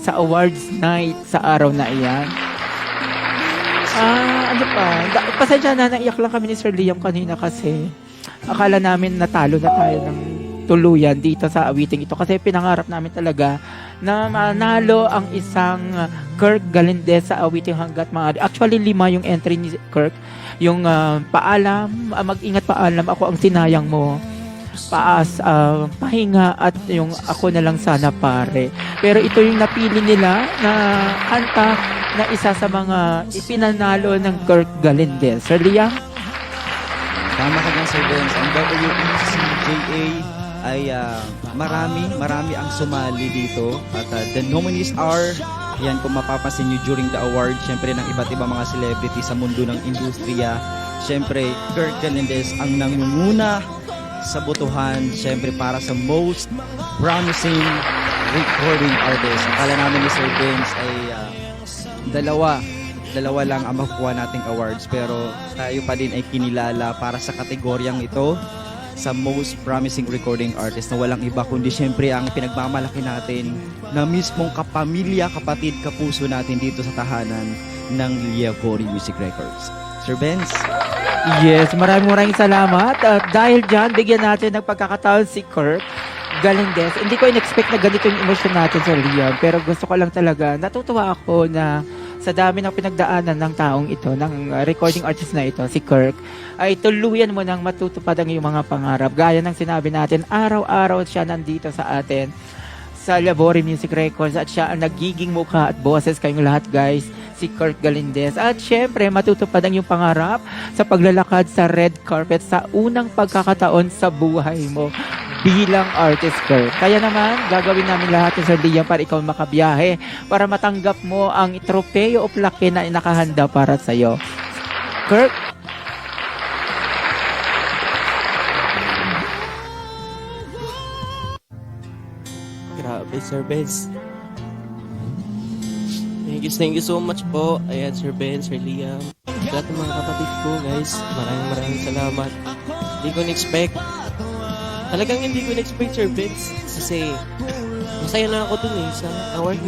sa awards night sa araw na iyan. Ano pa? Pasensya na, naiyak lang kami ni Sir Liam kanina kasi akala namin natalo na tayo ng tuluyan dito sa awiting ito kasi pinangarap namin talaga na manalo ang isang Kirk Galindez sa awiting hanggat maaari. Actually, 5 yung entry ni Kirk. Yung paalam, mag-ingat paalam, ako ang sinayang mo. Paas, pahinga at yung ako na lang sana pare. Pero ito yung napili nila na kanta na isa sa mga ipinanalo ng Kirk Galindez. Sir Liam? Tama ka dyan, Sir Benz. Ang WECJA ay marami ang sumali dito. At the nominees are, yan kung mapapansin nyo during the award, syempre ng iba't ibang mga celebrity sa mundo ng industriya. Syempre, Kirk Galindez ang nangunguna sa botohan, syempre para sa most promising recording artist. Akala namin ni Sir Benz ay dalawa lang ang makukuha nating awards, pero tayo pa din ay kinilala para sa kategoryang ito sa most promising recording artist na walang iba kundi syempre ang pinagmamalaki natin na mismong kapamilya, kapatid, kapuso natin dito sa tahanan ng Liavori Music Records. Sir Benz? Yes, maraming salamat. At dahil dyan, bigyan natin ng pagkakataon si Kirk Galindez. Hindi ko in-expect na ganito yung emosyon natin sa Liam, pero gusto ko lang talaga, natutuwa ako na sa dami ng pinagdaanan ng taong ito, ng recording artist na ito, si Kirk, ay tuluyan mo nang matutupad ang iyong mga pangarap. Gaya ng sinabi natin, araw-araw siya nandito sa atin sa Liavori Music Records at siya ang nagiging mukha at boses kayong lahat, guys, si Kirk Galindez. At syempre, matutupad ang iyong pangarap sa paglalakad sa red carpet sa unang pagkakataon sa buhay mo bilang artist, Kirk. Kaya naman, gagawin namin lahat sa Liam para ikaw makabiyahe, para matanggap mo ang tropeyo o plaque na nakahanda para sa iyo. Kirk? Grabe, Sir Benz. Thank you so much po. Ayan, Sir Benz, Sir Liam. Sa lahat ng mga kapatid ko, guys. Maraming salamat. Hindi ko na-expect. Talagang hindi ko na-expect, Sir Benz. Kasi, masaya na ako dun sa award ni